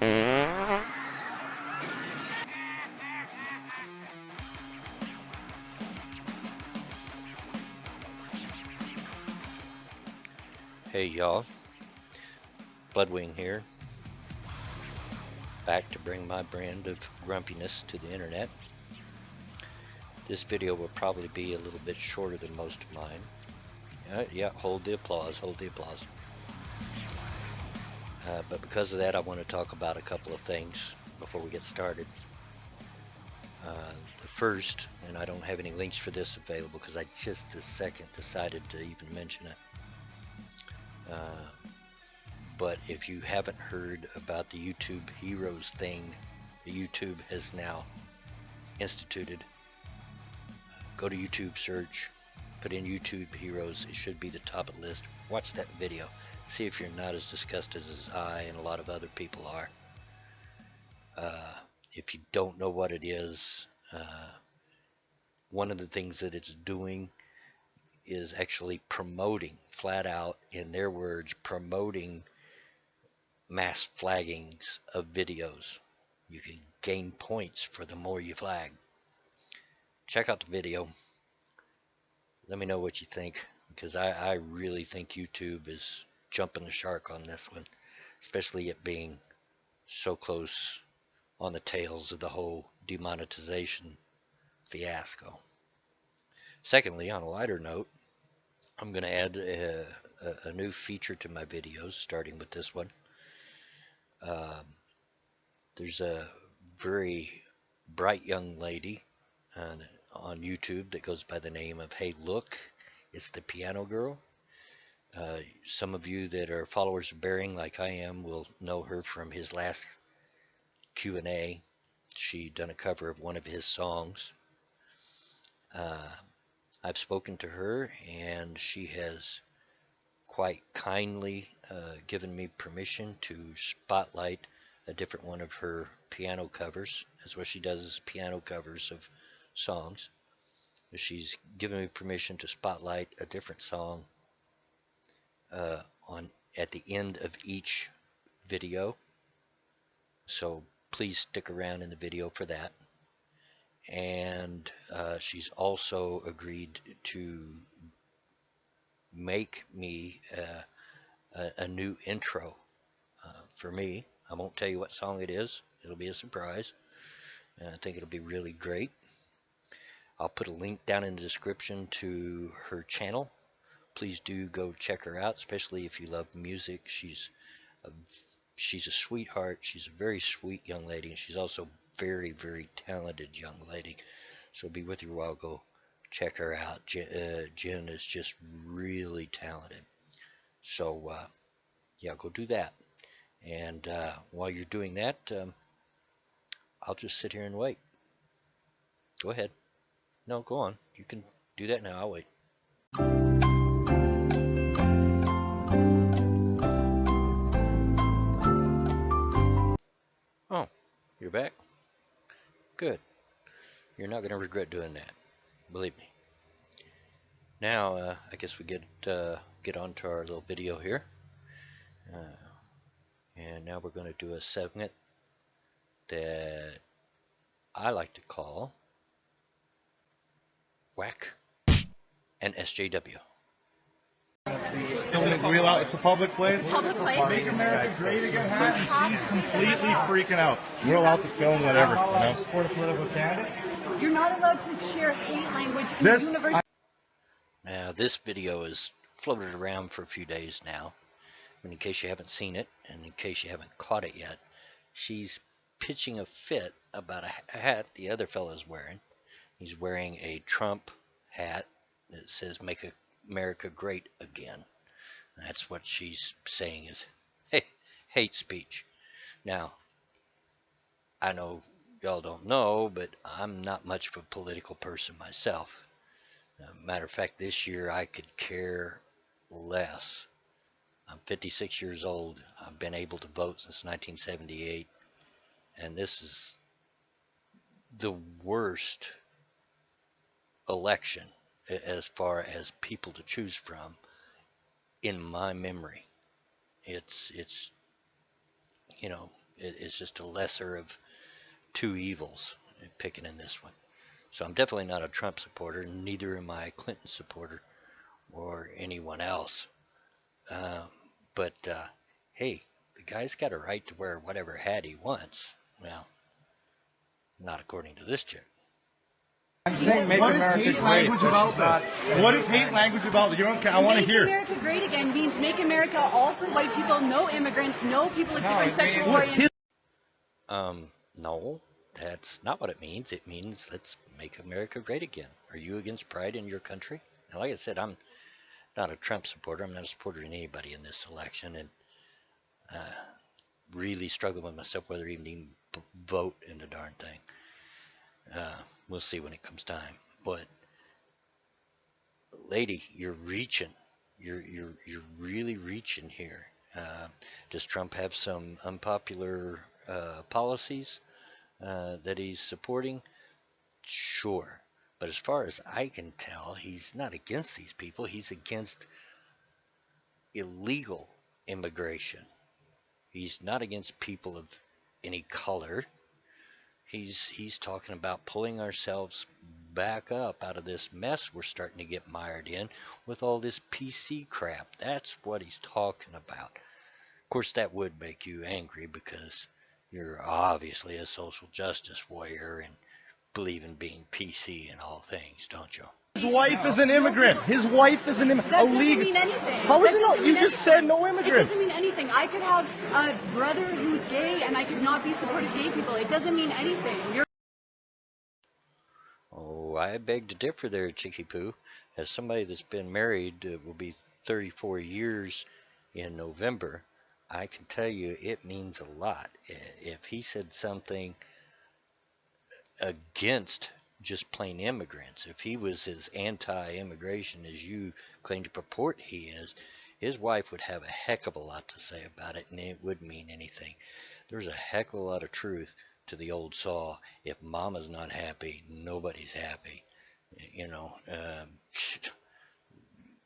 Hey y'all, Bloodwing here, back to bring my brand of grumpiness to the internet. This video will probably be a little bit shorter than most of mine. Yeah, hold the applause, hold the applause. But because of that, I want to talk about a couple of things before we get started. The first, and I don't have any links for this available because I just this second decided to even mention it. But if you haven't heard about the YouTube Heroes thing, YouTube has now instituted, go to YouTube search, put in YouTube Heroes, it should be the top of the list. Watch that video, see if you're not as disgusted as I and a lot of other people are. If you don't know what it is, one of the things that it's doing is actually promoting, flat out in their words, promoting mass flaggings of videos. You can gain points for the more you flag. Check out the video. Let me know what you think, because I really think YouTube is jumping the shark on this one, especially it being so close on the tails of the whole demonetization fiasco. Secondly, on a lighter note, I'm going to add a new feature to my videos, starting with this one. There's a very bright young lady on YouTube that goes by the name of Hey Look. It's the Piano Girl. Some of you that are followers of Bearing like I am will know her from his last Q&A. She done a cover of one of his songs. I've spoken to her and she has quite kindly given me permission to spotlight a different one of her piano covers. That's what she does, is piano covers of songs. She's given me permission to spotlight a different song at the end of each video. So please stick around in the video for that. And she's also agreed to make me a new intro for me. I won't tell you what song it is. It'll be a surprise. I think it'll be really great. I'll put a link down in the description to her channel. Please do go check her out, especially if you love music. She's a sweetheart. She's a very sweet young lady, and she's also very, very talented young lady. So be with you a while. Go check her out. Jen is just really talented. So yeah, go do that. And while you're doing that, I'll just sit here and wait. Go ahead. No, go on. You can do that now. I'll wait. Oh, you're back? Good. You're not going to regret doing that. Believe me. Now, I guess we get on to our little video here. And now we're going to do a segment that I like to call Whack and SJW. Doesn't it wheel out? It's a public place. It's a public place. Make America great again, and she's completely freaking out. We're allowed to film whatever. You know? Support a political candidate. You're not allowed to share hate language in the university. Now, this video is floated around for a few days now. And in case you haven't seen it, and in case you haven't caught it yet, she's pitching a fit about a hat the other fellow's wearing. He's wearing a Trump hat that says "Make America Great Again." That's what she's saying is hate speech. Now, I know y'all don't know, but I'm not much of a political person myself. Matter of fact, this year I could care less. I'm 56 years old. I've been able to vote since 1978, and this is the worst election as far as people to choose from in my memory. It's you know, It's just a lesser of two evils picking in this one. So I'm definitely not a Trump supporter, neither am I a Clinton supporter or anyone else. Uh, but hey, the guy's got a right to wear whatever hat he wants. Well, not according to this chick. I'm saying make America great. What is hate language about? You don't. I want to hear. Make America great again means make America all for white people, no immigrants, no people of different sexual orientations. No, that's not what it means. It means let's make America great again. Are you against pride in your country? Now, like I said, I'm not a Trump supporter. I'm not a supporter of anybody in this election, and really struggling with myself whether even vote in the darn thing. We'll see when it comes time. But lady, you're reaching. You're really reaching here. Does Trump have some unpopular policies that he's supporting? Sure. But as far as I can tell, he's not against these people. He's against illegal immigration. He's not against people of any color. He's talking about pulling ourselves back up out of this mess we're starting to get mired in with all this PC crap. That's what he's talking about. Of course, that would make you angry because you're obviously a social justice warrior and believe in being PC in all things, don't you? His wife is an immigrant. His wife is an immigrant. That doesn't mean anything. How is it not? You just said no immigrants. It doesn't mean anything. I could have a brother who's gay and I could not be supporting gay people. It doesn't mean anything. Oh, I beg to differ there, Chicky Poo. As somebody that's been married, will be 34 years in November, I can tell you it means a lot. If he said something against just plain immigrants, if he was as anti-immigration as you claim to purport he is, his wife would have a heck of a lot to say about it, and it would mean anything. There's a heck of a lot of truth to the old saw, if mama's not happy, nobody's happy. You know,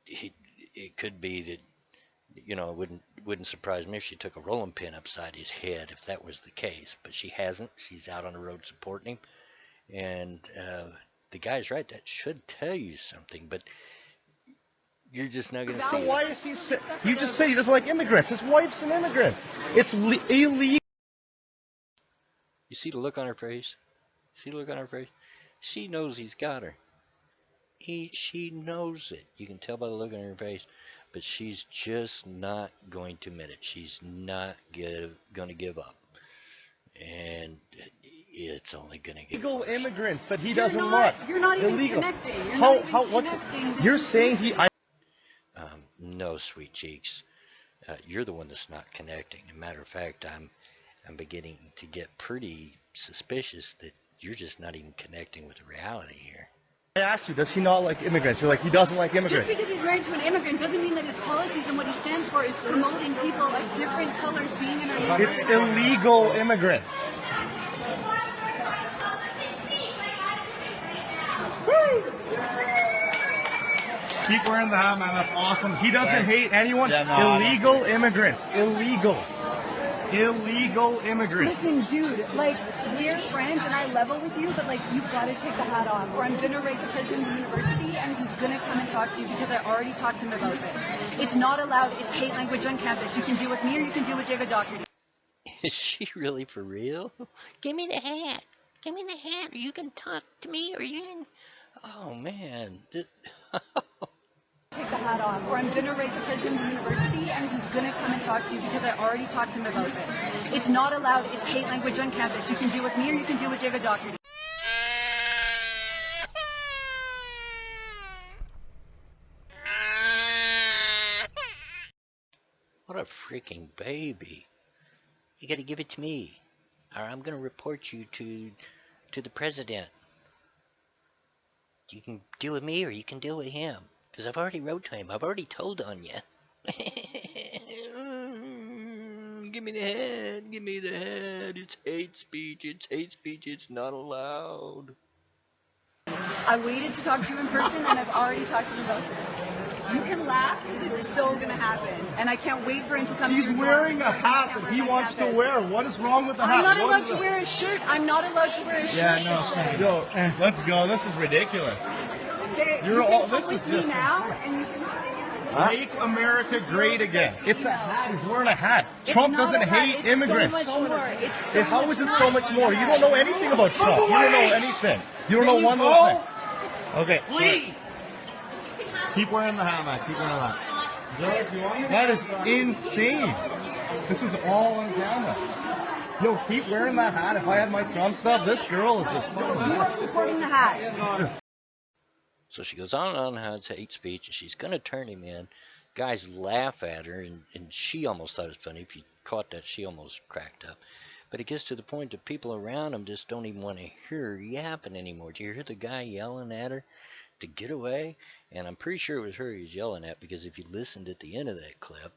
it could be that, you know, it wouldn't surprise me if she took a rolling pin upside his head if that was the case, but she hasn't. She's out on the road supporting him, and the guy's right. That should tell you something, but you're just not going to see it. Why is he? You just say he doesn't like immigrants. His wife's an immigrant. It's illegal. You see the look on her face? See the look on her face? She knows he's got her. She knows it. You can tell by the look on her face. But she's just not going to admit it. She's not going to give up. And it's only going to get Illegal worse. Immigrants that he doesn't want. You're not even illegal. connecting. You're saying he... No, sweet cheeks. You're the one that's not connecting. As a matter of fact, I'm beginning to get pretty suspicious that you're just not even connecting with the reality here. I asked you, does he not like immigrants? You're like, he doesn't like immigrants. Just because he's married to an immigrant doesn't mean that his policies and what he stands for is promoting people of different colors being in our country. It's illegal immigrants. Keep wearing the hat, man. That's awesome. He doesn't hate anyone. Yeah, no, illegal immigrants. Illegal immigrants. Listen, dude, like, we're friends and I level with you, but, like, you gotta take the hat off or I'm gonna write the president of the university and he's gonna come and talk to you because I already talked to him about this. It's not allowed. It's hate language on campus. You can deal with me or you can deal with David Doherty. Is she really for real? Give me the hat. Give me the hat. Or you can talk to me or you can... Oh, man. Take the hat off or I'm gonna write the president of the university and he's gonna come and talk to you because I already talked to him about this. It's not allowed. It's hate language on campus. You can deal with me or you can deal with David Doherty. What a freaking baby. You gotta give it to me, or I'm gonna report you to the president. You can deal with me or you can deal with him. Because I've already wrote to him. I've already told on you. Give me the head. Give me the head. It's hate speech. It's hate speech. It's not allowed. I waited to talk to you in person and I've already talked to him about this. You can laugh because it's so gonna happen, and I can't wait for him to come. He's wearing a hat that he wants to wear. What is wrong with the hat? I'm not allowed to wear a shirt. I'm not allowed to wear a shirt. Yeah, no. Yo, let's go. This is ridiculous. Okay, You're you all. can This come is with me just. now, and you can. Make America great again. It's a hat. He's wearing a hat. It's Trump not doesn't a hat. hate It's immigrants. So much more. It's so How much is it more. so much more? You don't know anything about Trump. You don't know anything. You don't know one little thing. Okay, please. Keep wearing the hat, man. Keep wearing the hat. That is insane. This is all on camera. Yo, keep wearing that hat. If I had my Trump stuff, this girl is just fucking You are supporting the hat. It's just. So she goes on and on how it's hate speech, and she's going to turn him in. Guys laugh at her, and she almost thought it was funny. If you caught that, she almost cracked up. But it gets to the point that people around him just don't even want to hear her yapping anymore. Do you hear the guy yelling at her to get away? And I'm pretty sure it was her he was yelling at, because if you listened at the end of that clip,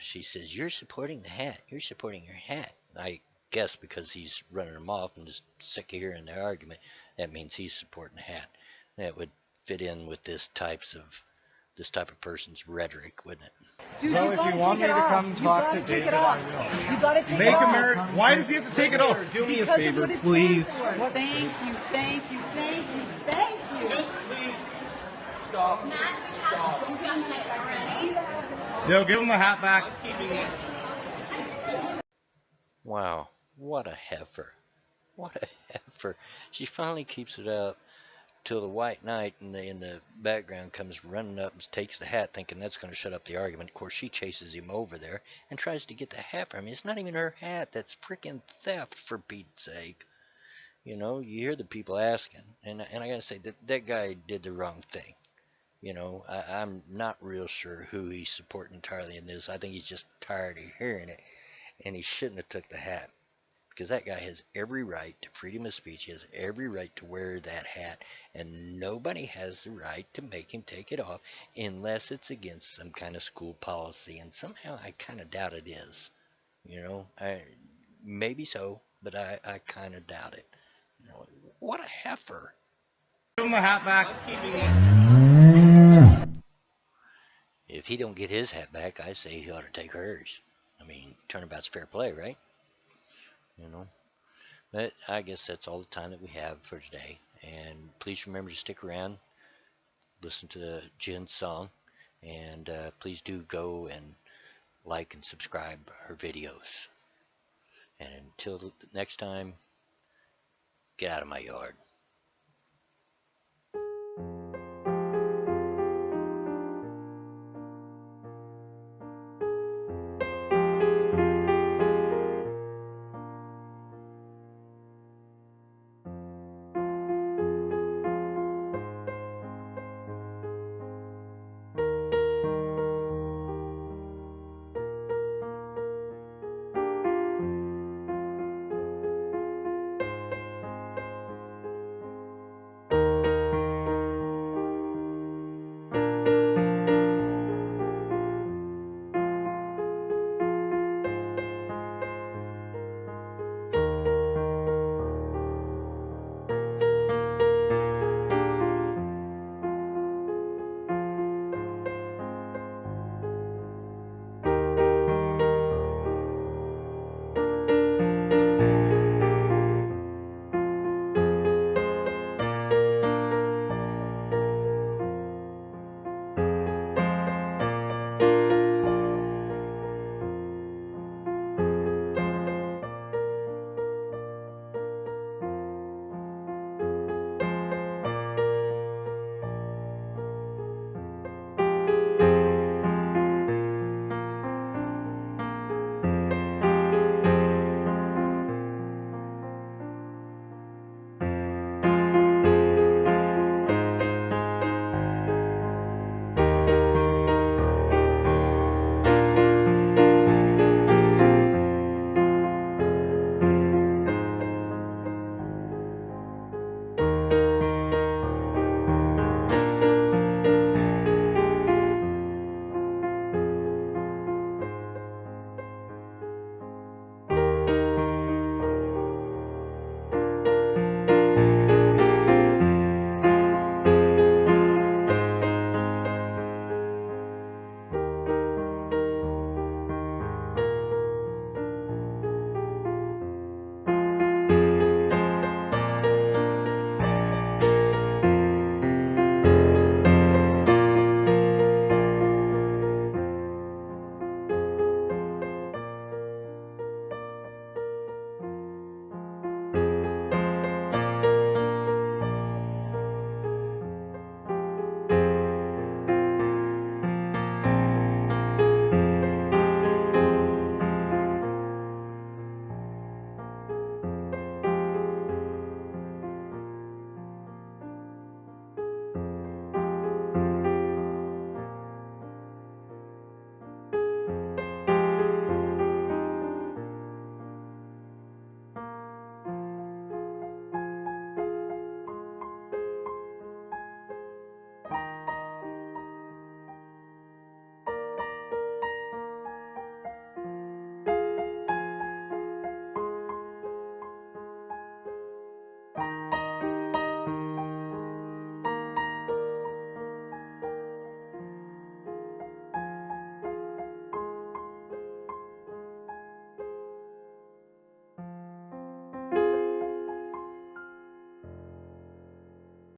she says, "You're supporting the hat. You're supporting your hat." I guess because he's running them off and just sick of hearing their argument, that means he's supporting the hat. That would fit in with this type of person's rhetoric, wouldn't it? Dude, So you if gotta you want take me it to off. come You talk gotta to take David, it I off. will. You gotta take Make it off. America. Why does he have to take it off? Do me a Because favor, of what it please. stands for. Thank you, thank you, thank you, thank you. Just please stop. Stop. Yo, give him the hat back. I'm keeping it. Wow, what a heifer. What a heifer. She finally keeps it up till the white knight in the background comes running up and takes the hat, thinking that's going to shut up the argument. Of course, she chases him over there and tries to get the hat from him. It's not even her hat. That's freaking theft, for Pete's sake. You know, you hear the people asking, and I got to say, that guy did the wrong thing. You know, I'm not real sure who he's supporting entirely in this. I think he's just tired of hearing it, and he shouldn't have took the hat, because that guy has every right to freedom of speech. He has every right to wear that hat, and nobody has the right to make him take it off unless it's against some kind of school policy, and somehow I kind of doubt it is. You know, maybe so, but I kind of doubt it. You know, what a heifer. Give him the hat back. I'm keeping it. If he don't get his hat back, I say he ought to take hers. I mean, turnabout's fair play, right? You know. But I guess that's all the time that we have for today. And please remember to stick around, listen to Jen's song, and please do go and like and subscribe her videos. And until next time, get out of my yard.